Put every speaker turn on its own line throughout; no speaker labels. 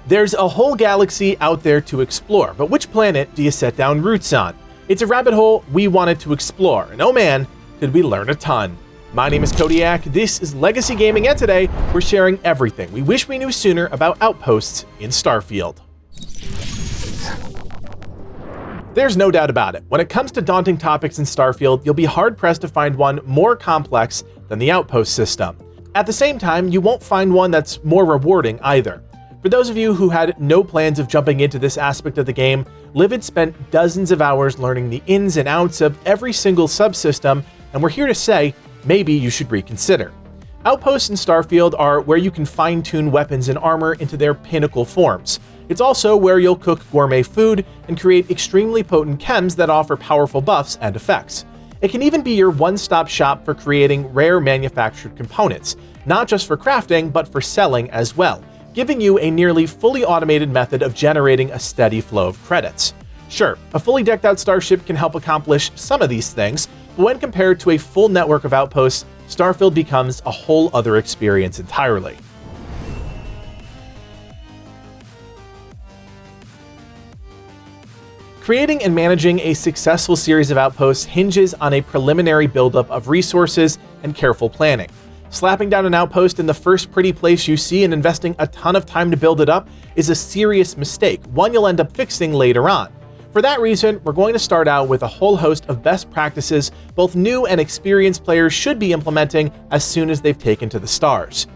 There's a whole galaxy out there to explore, but which planet do you set down roots on? It's a rabbit hole we wanted to explore, and oh man, did we learn a ton. My name is Kodiak, this is Legacy Gaming, and today we're sharing everything we wish we knew sooner about Outposts in Starfield. There's no doubt about it, when it comes to daunting topics in Starfield, you'll be hard-pressed to find one more complex than the Outpost system. At the same time, you won't find one that's more rewarding either. For those of you who had no plans of jumping into this aspect of the game, Livid spent dozens of hours learning the ins and outs of every single subsystem, and we're here to say, maybe you should reconsider. Outposts in Starfield are where you can fine-tune weapons and armor into their pinnacle forms. It's also where you'll cook gourmet food and create extremely potent chems that offer powerful buffs and effects. It can even be your one-stop shop for creating rare manufactured components, not just for crafting, but for selling as well, giving you a nearly fully automated method of generating a steady flow of credits. Sure, a fully decked out starship can help accomplish some of these things, but when compared to a full network of outposts, Starfield becomes a whole other experience entirely. Creating and managing a successful series of outposts hinges on a preliminary buildup of resources and careful planning. Slapping down an outpost in the first pretty place you see and investing a ton of time to build it up is a serious mistake, one you'll end up fixing later on. For that reason, we're going to start out with a whole host of best practices both new and experienced players should be implementing as soon as they've taken to the stars.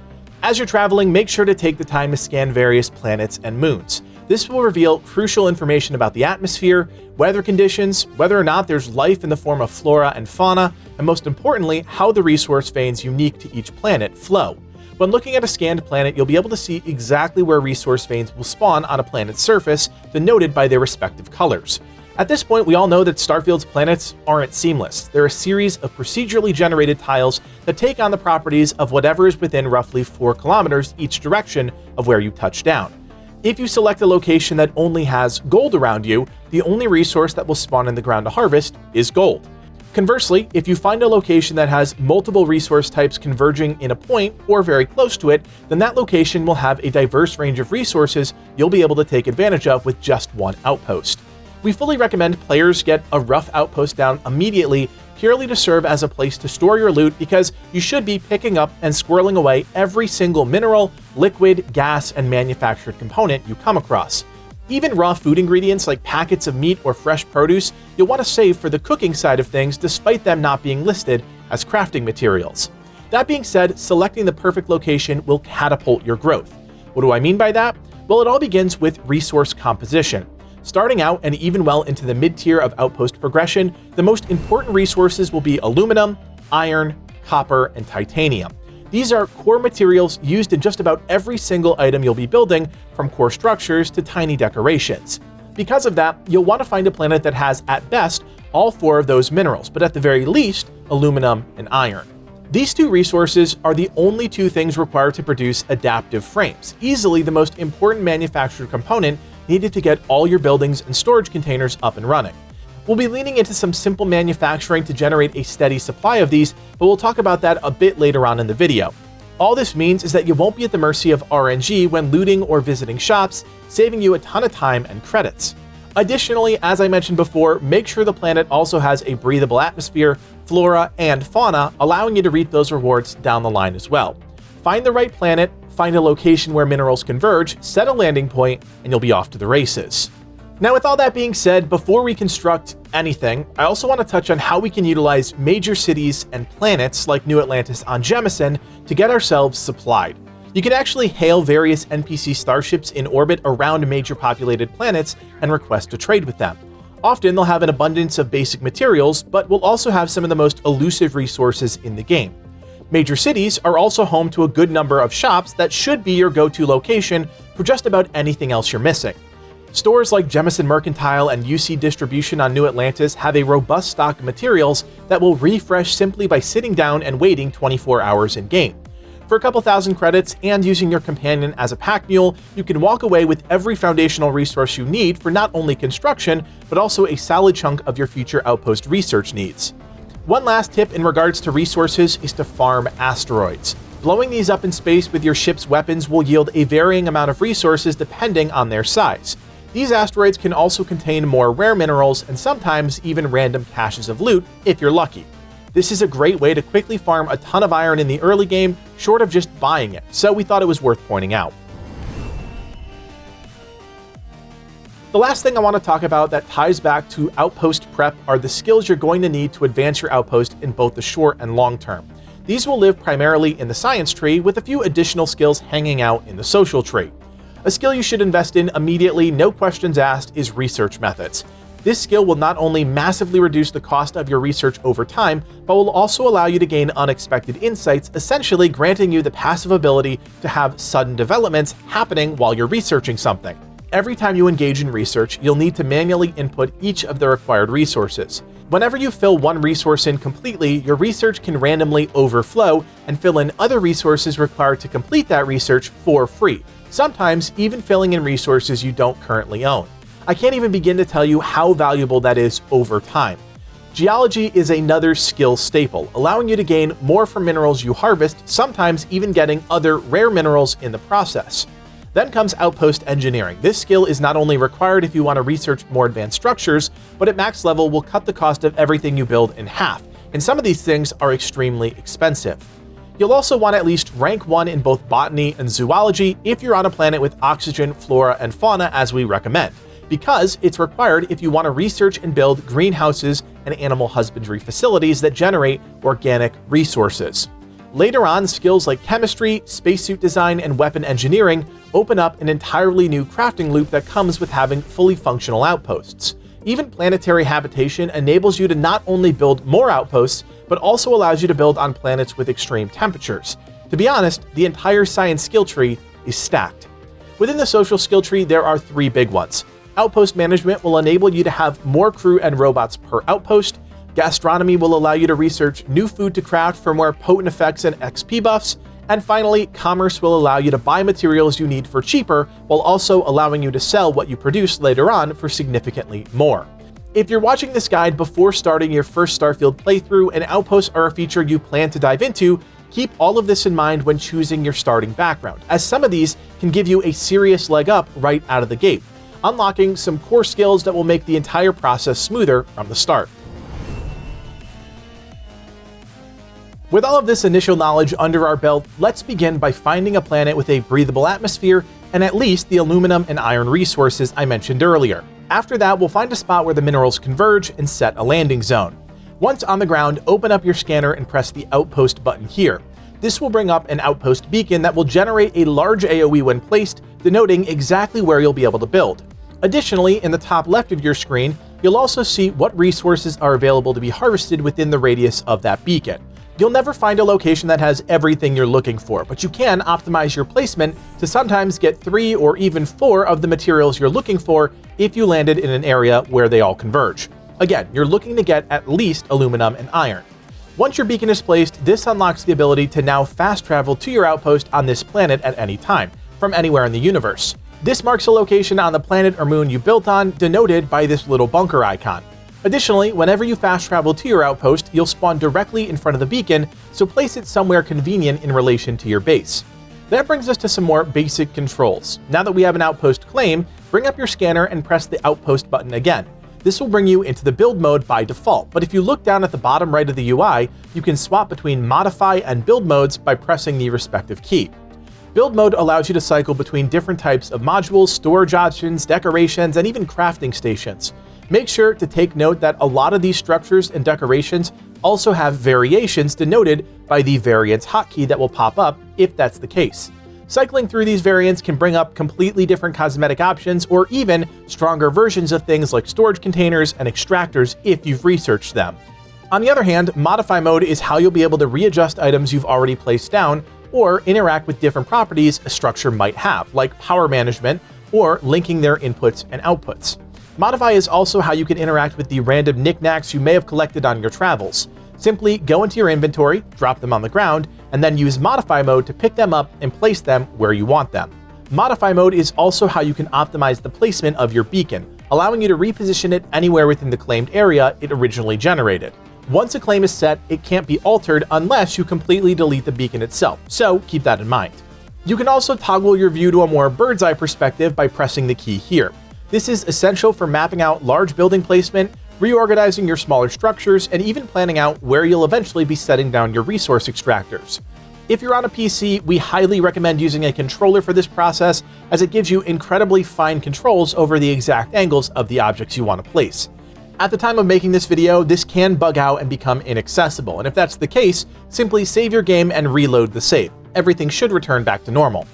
As you're traveling, make sure to take the time to scan various planets and moons. This will reveal crucial information about the atmosphere, weather conditions, whether or not there's life in the form of flora and fauna, and most importantly, how the resource veins unique to each planet flow. When looking at a scanned planet, you'll be able to see exactly where resource veins will spawn on a planet's surface, denoted by their respective colors. At this point, we all know that Starfield's planets aren't seamless. They're a series of procedurally generated tiles that take on the properties of whatever is within roughly 4 kilometers each direction of where you touch down. If you select a location that only has gold around you, the only resource that will spawn in the ground to harvest is gold. Conversely, if you find a location that has multiple resource types converging in a point or very close to it, then that location will have a diverse range of resources you'll be able to take advantage of with just one outpost. We fully recommend players get a rough outpost down immediately, purely to serve as a place to store your loot, because you should be picking up and squirreling away every single mineral, liquid, gas, and manufactured component you come across. Even raw food ingredients like packets of meat or fresh produce, you'll want to save for the cooking side of things despite them not being listed as crafting materials. That being said, selecting the perfect location will catapult your growth. What do I mean by that? Well, it all begins with resource composition. Starting out and even well into the mid-tier of outpost progression, the most important resources will be aluminum, iron, copper, and titanium. These are core materials used in just about every single item you'll be building, from core structures to tiny decorations. Because of that, you'll want to find a planet that has, at best, all 4 of those minerals, but at the very least, aluminum and iron. These 2 resources are the only 2 things required to produce adaptive frames, easily the most important manufactured component needed to get all your buildings and storage containers up and running. We'll be leaning into some simple manufacturing to generate a steady supply of these, but we'll talk about that a bit later on in the video. All this means is that you won't be at the mercy of RNG when looting or visiting shops, saving you a ton of time and credits. Additionally, as I mentioned before, make sure the planet also has a breathable atmosphere, flora, and fauna, allowing you to reap those rewards down the line as well. Find the right planet, find a location where minerals converge, set a landing point, and you'll be off to the races. Now, with all that being said, before we construct anything, I also want to touch on how we can utilize major cities and planets like New Atlantis on Jemison to get ourselves supplied. You can actually hail various NPC starships in orbit around major populated planets and request to trade with them. Often they'll have an abundance of basic materials, but will also have some of the most elusive resources in the game. Major cities are also home to a good number of shops that should be your go-to location for just about anything else you're missing. Stores like Jemison Mercantile and UC Distribution on New Atlantis have a robust stock of materials that will refresh simply by sitting down and waiting 24 hours in-game. For a couple thousand credits and using your companion as a pack mule, you can walk away with every foundational resource you need for not only construction, but also a solid chunk of your future outpost research needs. One last tip in regards to resources is to farm asteroids. Blowing these up in space with your ship's weapons will yield a varying amount of resources depending on their size. These asteroids can also contain more rare minerals and sometimes even random caches of loot if you're lucky. This is a great way to quickly farm a ton of iron in the early game, short of just buying it, so we thought it was worth pointing out. The last thing I want to talk about that ties back to outpost prep are the skills you're going to need to advance your outpost in both the short and long term. These will live primarily in the science tree, with a few additional skills hanging out in the social tree. A skill you should invest in immediately, no questions asked, is research methods. This skill will not only massively reduce the cost of your research over time, but will also allow you to gain unexpected insights, essentially granting you the passive ability to have sudden developments happening while you're researching something. Every time you engage in research, you'll need to manually input each of the required resources. Whenever you fill one resource in completely, your research can randomly overflow and fill in other resources required to complete that research for free, sometimes even filling in resources you don't currently own. I can't even begin to tell you how valuable that is over time. Geology is another skill staple, allowing you to gain more from minerals you harvest, sometimes even getting other rare minerals in the process. Then comes outpost engineering. This skill is not only required if you want to research more advanced structures, but at max level will cut the cost of everything you build in half, and some of these things are extremely expensive. You'll also want at least rank 1 in both botany and zoology if you're on a planet with oxygen, flora, and fauna, as we recommend, because it's required if you want to research and build greenhouses and animal husbandry facilities that generate organic resources. Later on, skills like chemistry, spacesuit design, and weapon engineering open up an entirely new crafting loop that comes with having fully functional outposts. Even planetary habitation enables you to not only build more outposts, but also allows you to build on planets with extreme temperatures. To be honest, the entire science skill tree is stacked. Within the social skill tree, there are 3 big ones. Outpost management will enable you to have more crew and robots per outpost. Gastronomy will allow you to research new food to craft for more potent effects and XP buffs. And finally, commerce will allow you to buy materials you need for cheaper, while also allowing you to sell what you produce later on for significantly more. If you're watching this guide before starting your first Starfield playthrough and outposts are a feature you plan to dive into, keep all of this in mind when choosing your starting background, as some of these can give you a serious leg up right out of the gate, unlocking some core skills that will make the entire process smoother from the start. With all of this initial knowledge under our belt, let's begin by finding a planet with a breathable atmosphere and at least the aluminum and iron resources I mentioned earlier. After that, we'll find a spot where the minerals converge and set a landing zone. Once on the ground, open up your scanner and press the Outpost button here. This will bring up an outpost beacon that will generate a large AoE when placed, denoting exactly where you'll be able to build. Additionally, in the top left of your screen, you'll also see what resources are available to be harvested within the radius of that beacon. You'll never find a location that has everything you're looking for, but you can optimize your placement to sometimes get 3 or even 4 of the materials you're looking for if you landed in an area where they all converge. Again, you're looking to get at least aluminum and iron. Once your beacon is placed, this unlocks the ability to now fast travel to your outpost on this planet at any time, from anywhere in the universe. This marks a location on the planet or moon you built on, denoted by this little bunker icon. Additionally, whenever you fast travel to your outpost, you'll spawn directly in front of the beacon, so place it somewhere convenient in relation to your base. That brings us to some more basic controls. Now that we have an outpost claim, bring up your scanner and press the Outpost button again. This will bring you into the build mode by default, but if you look down at the bottom right of the UI, you can swap between modify and build modes by pressing the respective key. Build mode allows you to cycle between different types of modules, storage options, decorations, and even crafting stations. Make sure to take note that a lot of these structures and decorations also have variations denoted by the variants hotkey that will pop up if that's the case. Cycling through these variants can bring up completely different cosmetic options or even stronger versions of things like storage containers and extractors if you've researched them. On the other hand, modify mode is how you'll be able to readjust items you've already placed down or interact with different properties a structure might have, like power management or linking their inputs and outputs. Modify is also how you can interact with the random knickknacks you may have collected on your travels. Simply go into your inventory, drop them on the ground, and then use Modify mode to pick them up and place them where you want them. Modify mode is also how you can optimize the placement of your beacon, allowing you to reposition it anywhere within the claimed area it originally generated. Once a claim is set, it can't be altered unless you completely delete the beacon itself, so keep that in mind. You can also toggle your view to a more bird's eye perspective by pressing the key here. This is essential for mapping out large building placement, reorganizing your smaller structures, and even planning out where you'll eventually be setting down your resource extractors. If you're on a PC, we highly recommend using a controller for this process, as it gives you incredibly fine controls over the exact angles of the objects you want to place. At the time of making this video, this can bug out and become inaccessible, and if that's the case, simply save your game and reload the save. Everything should return back to normal.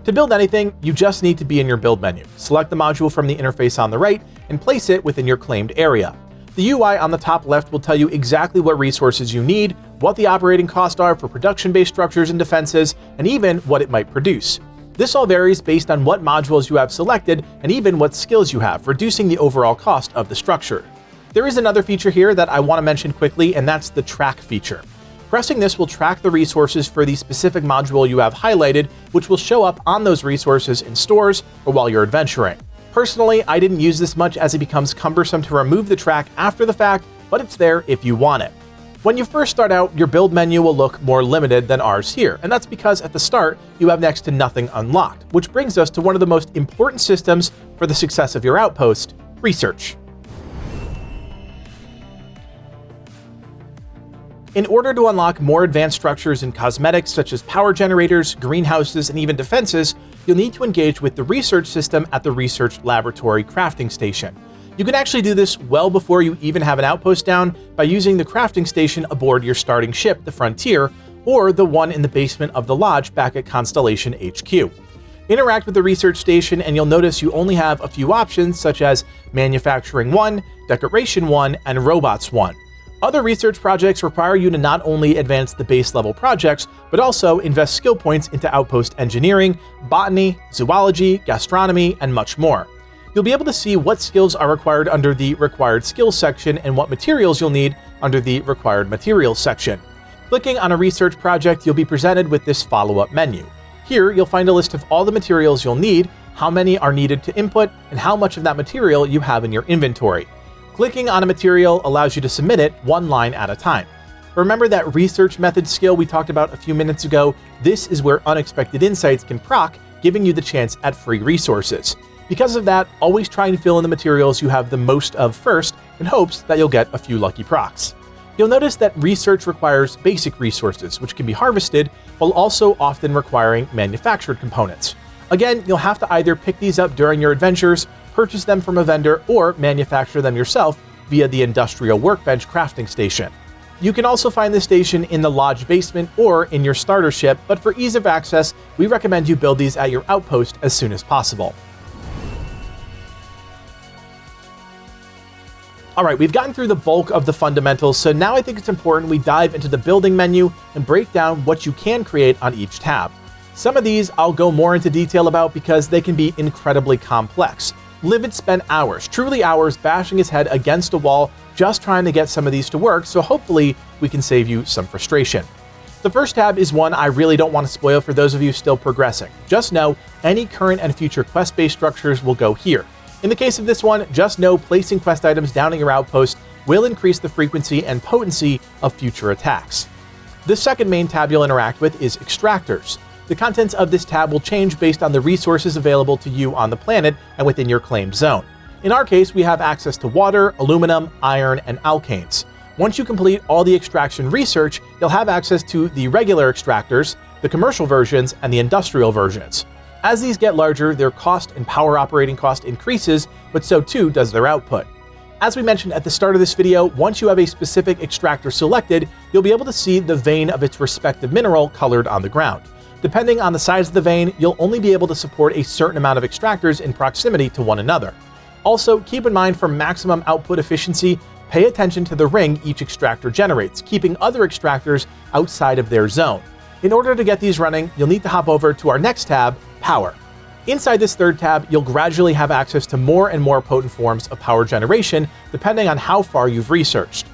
To build anything, you just need to be in your build menu. Select the module from the interface on the right and place it within your claimed area. The UI on the top left will tell you exactly what resources you need, what the operating costs are for production-based structures and defenses, and even what it might produce. This all varies based on what modules you have selected and even what skills you have, reducing the overall cost of the structure. There is another feature here that I want to mention quickly, and that's the track feature. Pressing this will track the resources for the specific module you have highlighted, which will show up on those resources in stores or while you're adventuring. Personally, I didn't use this much as it becomes cumbersome to remove the track after the fact, but it's there if you want it. When you first start out, your build menu will look more limited than ours here, and that's because at the start, you have next to nothing unlocked, which brings us to one of the most important systems for the success of your outpost: research. In order to unlock more advanced structures and cosmetics such as power generators, greenhouses, and even defenses, you'll need to engage with the research system at the Research Laboratory crafting station. You can actually do this well before you even have an outpost down by using the crafting station aboard your starting ship, the Frontier, or the one in the basement of the lodge back at Constellation HQ. Interact with the research station and you'll notice you only have a few options such as Manufacturing 1, Decoration 1, and Robots 1. Other research projects require you to not only advance the base level projects, but also invest skill points into outpost engineering, botany, zoology, gastronomy, and much more. You'll be able to see what skills are required under the Required Skills section and what materials you'll need under the Required Materials section. Clicking on a research project, you'll be presented with this follow-up menu. Here, you'll find a list of all the materials you'll need, how many are needed to input, and how much of that material you have in your inventory. Clicking on a material allows you to submit it one line at a time. Remember that research method skill we talked about a few minutes ago? This is where unexpected insights can proc, giving you the chance at free resources. Because of that, always try and fill in the materials you have the most of first in hopes that you'll get a few lucky procs. You'll notice that research requires basic resources, which can be harvested, while also often requiring manufactured components. Again, you'll have to either pick these up during your adventures, purchase them from a vendor, or manufacture them yourself via the Industrial Workbench crafting station. You can also find this station in the lodge basement or in your starter ship, but for ease of access, we recommend you build these at your outpost as soon as possible. Alright, we've gotten through the bulk of the fundamentals, so now I think it's important we dive into the building menu and break down what you can create on each tab. Some of these I'll go more into detail about because they can be incredibly complex. Livid spent hours, truly hours, bashing his head against a wall just trying to get some of these to work, so hopefully we can save you some frustration. The first tab is one I really don't want to spoil for those of you still progressing. Just know any current and future quest-based structures will go here. In the case of this one, just know placing quest items down at your outpost will increase the frequency and potency of future attacks. The second main tab you'll interact with is Extractors. The contents of this tab will change based on the resources available to you on the planet and within your claimed zone. In our case, we have access to water, aluminum, iron, and alkanes. Once you complete all the extraction research, you'll have access to the regular extractors, the commercial versions, and the industrial versions. As these get larger, their cost and power operating cost increases, but so too does their output. As we mentioned at the start of this video, once you have a specific extractor selected, you'll be able to see the vein of its respective mineral colored on the ground. Depending on the size of the vein, you'll only be able to support a certain amount of extractors in proximity to one another. Also, keep in mind for maximum output efficiency, pay attention to the ring each extractor generates, keeping other extractors outside of their zone. In order to get these running, you'll need to hop over to our next tab, Power. Inside this third tab, you'll gradually have access to more and more potent forms of power generation, depending on how far you've researched.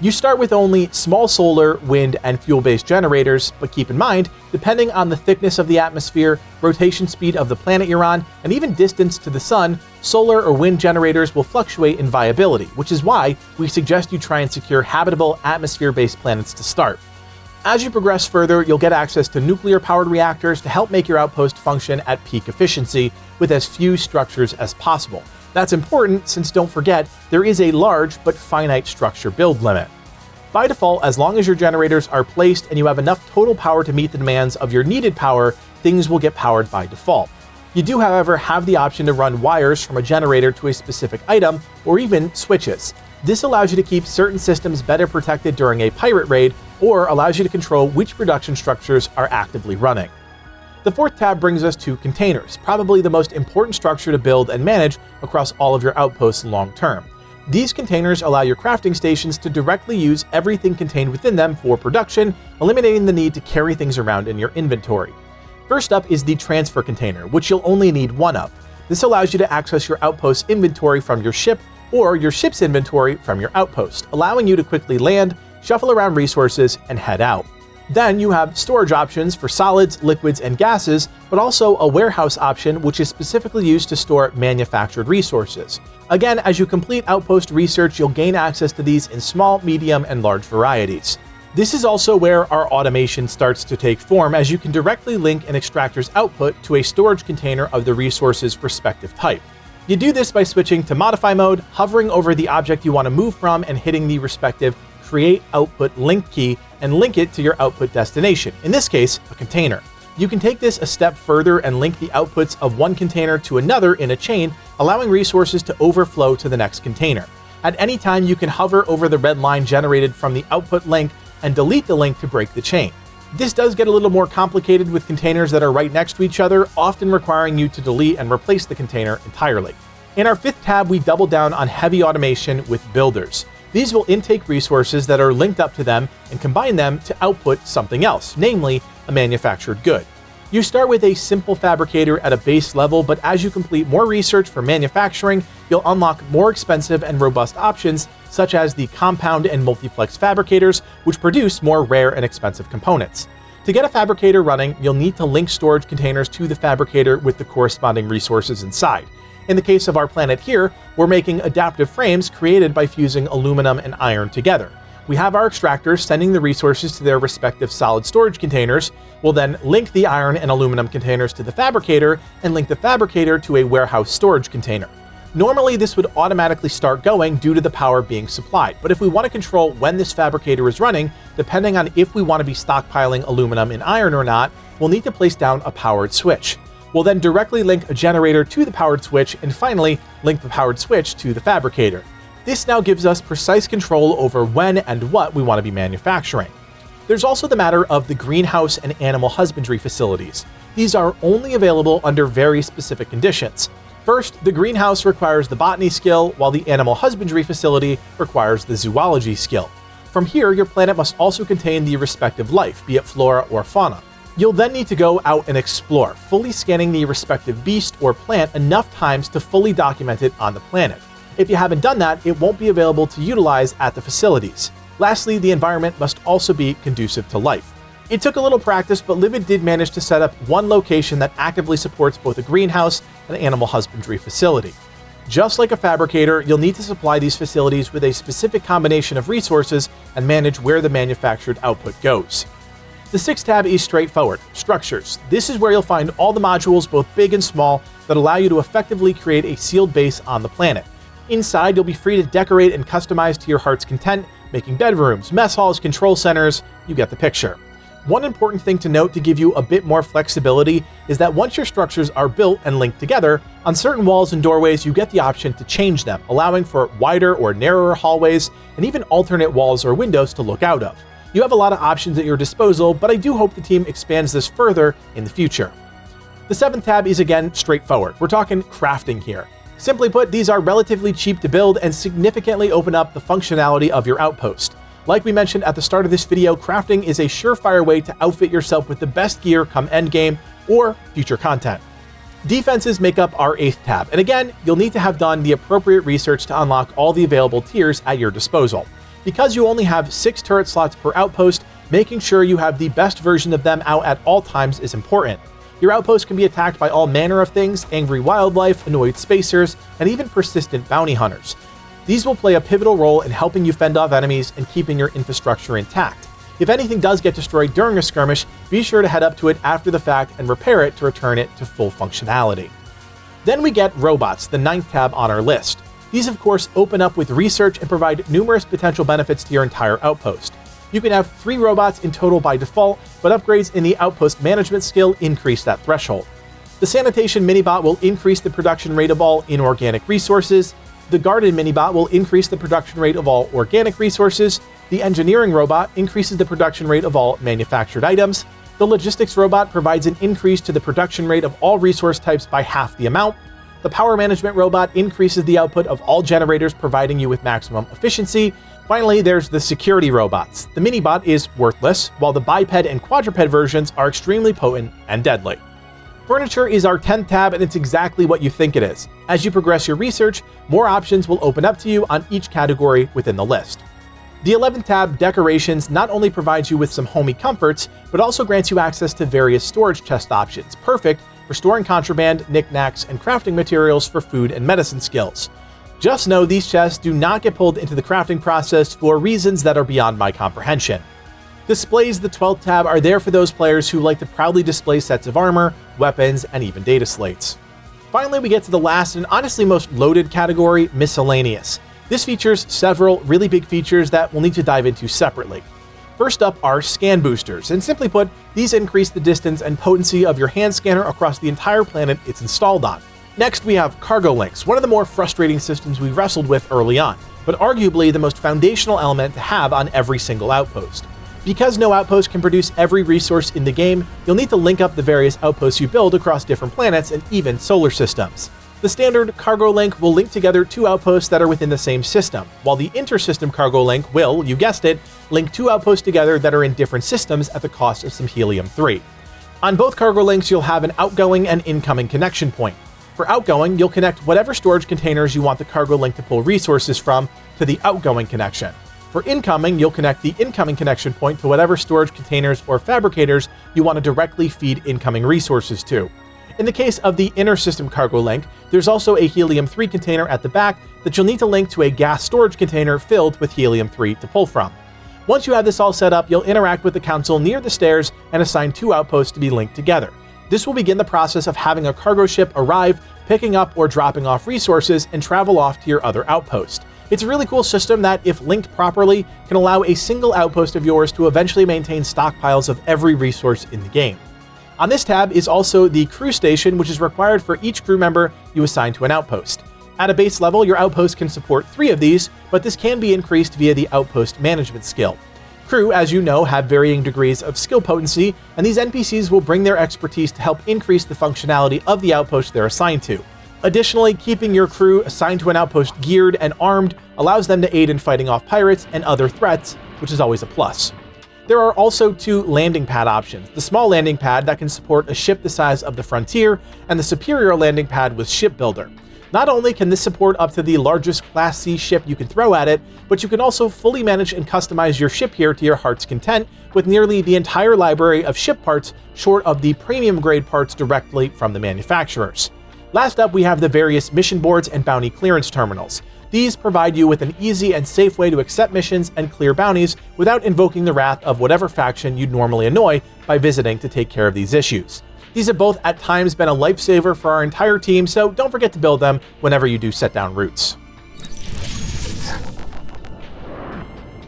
You start with only small solar, wind, and fuel-based generators, but keep in mind, depending on the thickness of the atmosphere, rotation speed of the planet you're on, and even distance to the sun, solar or wind generators will fluctuate in viability, which is why we suggest you try and secure habitable atmosphere-based planets to start. As you progress further, you'll get access to nuclear-powered reactors to help make your outpost function at peak efficiency with as few structures as possible. That's important since, don't forget, there is a large but finite structure build limit. By default, as long as your generators are placed and you have enough total power to meet the demands of your needed power, things will get powered by default. You do, however, have the option to run wires from a generator to a specific item, or even switches. This allows you to keep certain systems better protected during a pirate raid, or allows you to control which production structures are actively running. The fourth tab brings us to containers, probably the most important structure to build and manage across all of your outposts long term. These containers allow your crafting stations to directly use everything contained within them for production, eliminating the need to carry things around in your inventory. First up is the transfer container, which you'll only need one of. This allows you to access your outpost inventory from your ship, or your ship's inventory from your outpost, allowing you to quickly land, shuffle around resources, and head out. Then you have storage options for solids, liquids, and gases, but also a warehouse option which is specifically used to store manufactured resources. Again, as you complete outpost research, you'll gain access to these in small, medium, and large varieties. This is also where our automation starts to take form, as you can directly link an extractor's output to a storage container of the resource's respective type. You do this by switching to modify mode, hovering over the object you want to move from, and hitting the respective Create Output Link key and link it to your output destination, in this case, a container. You can take this a step further and link the outputs of one container to another in a chain, allowing resources to overflow to the next container. At any time, you can hover over the red line generated from the output link and delete the link to break the chain. This does get a little more complicated with containers that are right next to each other, often requiring you to delete and replace the container entirely. In our fifth tab, we double down on heavy automation with builders. These will intake resources that are linked up to them and combine them to output something else, namely a manufactured good. You start with a simple fabricator at a base level, but as you complete more research for manufacturing, you'll unlock more expensive and robust options, such as the compound and multiplex fabricators, which produce more rare and expensive components. To get a fabricator running, you'll need to link storage containers to the fabricator with the corresponding resources inside. In the case of our planet here, we're making adaptive frames created by fusing aluminum and iron together. We have our extractors sending the resources to their respective solid storage containers. We'll then link the iron and aluminum containers to the fabricator and link the fabricator to a warehouse storage container. Normally, this would automatically start going due to the power being supplied, but if we want to control when this fabricator is running, depending on if we want to be stockpiling aluminum and iron or not, we'll need to place down a powered switch. We'll then directly link a generator to the powered switch, and finally, link the powered switch to the fabricator. This now gives us precise control over when and what we want to be manufacturing. There's also the matter of the greenhouse and animal husbandry facilities. These are only available under very specific conditions. First, the greenhouse requires the botany skill, while the animal husbandry facility requires the zoology skill. From here, your planet must also contain the respective life, be it flora or fauna. You'll then need to go out and explore, fully scanning the respective beast or plant enough times to fully document it on the planet. If you haven't done that, it won't be available to utilize at the facilities. Lastly, the environment must also be conducive to life. It took a little practice, but Livid did manage to set up one location that actively supports both a greenhouse and animal husbandry facility. Just like a fabricator, you'll need to supply these facilities with a specific combination of resources and manage where the manufactured output goes. The sixth tab is straightforward, structures. This is where you'll find all the modules, both big and small, that allow you to effectively create a sealed base on the planet. Inside, you'll be free to decorate and customize to your heart's content, making bedrooms, mess halls, control centers, you get the picture. One important thing to note to give you a bit more flexibility is that once your structures are built and linked together, on certain walls and doorways you get the option to change them, allowing for wider or narrower hallways and even alternate walls or windows to look out of. You have a lot of options at your disposal, but I do hope the team expands this further in the future. The seventh tab is again straightforward. We're talking crafting here. Simply put, these are relatively cheap to build and significantly open up the functionality of your outpost. Like we mentioned at the start of this video, crafting is a surefire way to outfit yourself with the best gear come endgame or future content. Defenses make up our eighth tab, and again, you'll need to have done the appropriate research to unlock all the available tiers at your disposal. Because you only have 6 turret slots per outpost, making sure you have the best version of them out at all times is important. Your outpost can be attacked by all manner of things: angry wildlife, annoyed spacers, and even persistent bounty hunters. These will play a pivotal role in helping you fend off enemies and keeping your infrastructure intact. If anything does get destroyed during a skirmish, be sure to head up to it after the fact and repair it to return it to full functionality. Then we get robots, the 9th tab on our list. These of course open up with research and provide numerous potential benefits to your entire outpost. You can have 3 robots in total by default, but upgrades in the outpost management skill increase that threshold. The sanitation minibot will increase the production rate of all inorganic resources. The garden minibot will increase the production rate of all organic resources. The engineering robot increases the production rate of all manufactured items. The logistics robot provides an increase to the production rate of all resource types by half the amount. The power management robot increases the output of all generators, providing you with maximum efficiency. Finally, there's the security robots. The minibot is worthless, while the biped and quadruped versions are extremely potent and deadly. Furniture is our 10th tab, and it's exactly what you think it is. As you progress your research, more options will open up to you on each category within the list. The 11th tab, Decorations, not only provides you with some homey comforts, but also grants you access to various storage chest options, perfect for storing contraband, knickknacks, and crafting materials for food and medicine skills. Just know these chests do not get pulled into the crafting process for reasons that are beyond my comprehension. Displays, the 12th tab, are there for those players who like to proudly display sets of armor, weapons, and even data slates. Finally, we get to the last and honestly most loaded category, Miscellaneous. This features several really big features that we'll need to dive into separately. First up are scan boosters, and simply put, these increase the distance and potency of your hand scanner across the entire planet it's installed on. Next, we have cargo links, one of the more frustrating systems we wrestled with early on, but arguably the most foundational element to have on every single outpost. Because no outpost can produce every resource in the game, you'll need to link up the various outposts you build across different planets and even solar systems. The standard cargo link will link together 2 outposts that are within the same system, while the inter-system cargo link will, you guessed it, link 2 outposts together that are in different systems at the cost of some helium-3. On both cargo links, you'll have an outgoing and incoming connection point. For outgoing, you'll connect whatever storage containers you want the cargo link to pull resources from to the outgoing connection. For incoming, you'll connect the incoming connection point to whatever storage containers or fabricators you want to directly feed incoming resources to. In the case of the inner system cargo link, there's also a helium-3 container at the back that you'll need to link to a gas storage container filled with helium-3 to pull from. Once you have this all set up, you'll interact with the council near the stairs and assign 2 outposts to be linked together. This will begin the process of having a cargo ship arrive, picking up or dropping off resources, and travel off to your other outpost. It's a really cool system that, if linked properly, can allow a single outpost of yours to eventually maintain stockpiles of every resource in the game. On this tab is also the crew station, which is required for each crew member you assign to an outpost. At a base level, your outpost can support 3 of these, but this can be increased via the outpost management skill. Crew, as you know, have varying degrees of skill potency, and these NPCs will bring their expertise to help increase the functionality of the outpost they're assigned to. Additionally, keeping your crew assigned to an outpost geared and armed allows them to aid in fighting off pirates and other threats, which is always a plus. There are also 2 landing pad options: the small landing pad that can support a ship the size of the Frontier, and the superior landing pad with Shipbuilder. Not only can this support up to the largest Class C ship you can throw at it, but you can also fully manage and customize your ship here to your heart's content, with nearly the entire library of ship parts short of the premium grade parts directly from the manufacturers. Last up, we have the various mission boards and bounty clearance terminals. These provide you with an easy and safe way to accept missions and clear bounties without invoking the wrath of whatever faction you'd normally annoy by visiting to take care of these issues. These have both at times been a lifesaver for our entire team, so don't forget to build them whenever you do set down roots.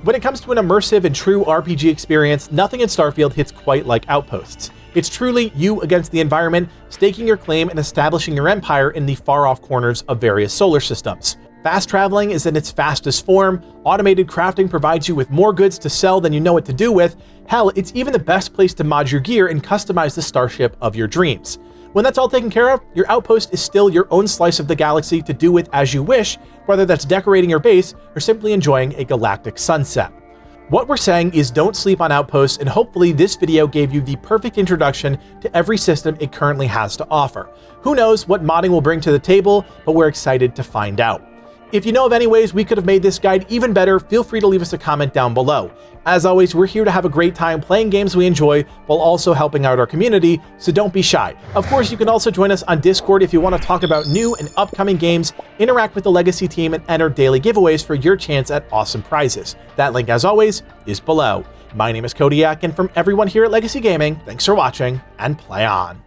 When it comes to an immersive and true RPG experience, nothing in Starfield hits quite like Outposts. It's truly you against the environment, staking your claim and establishing your empire in the far-off corners of various solar systems. Fast traveling is in its fastest form, automated crafting provides you with more goods to sell than you know what to do with. Hell, it's even the best place to mod your gear and customize the starship of your dreams. When that's all taken care of, your outpost is still your own slice of the galaxy to do with as you wish, whether that's decorating your base or simply enjoying a galactic sunset. What we're saying is don't sleep on Outposts, and hopefully this video gave you the perfect introduction to every system it currently has to offer. Who knows what modding will bring to the table, but we're excited to find out. If you know of any ways we could have made this guide even better, feel free to leave us a comment down below. As always, we're here to have a great time playing games we enjoy while also helping out our community, so don't be shy. Of course, you can also join us on Discord if you want to talk about new and upcoming games, interact with the Legacy team, and enter daily giveaways for your chance at awesome prizes. That link, as always, is below. My name is Kodiak, and from everyone here at Legacy Gaming, thanks for watching, and play on.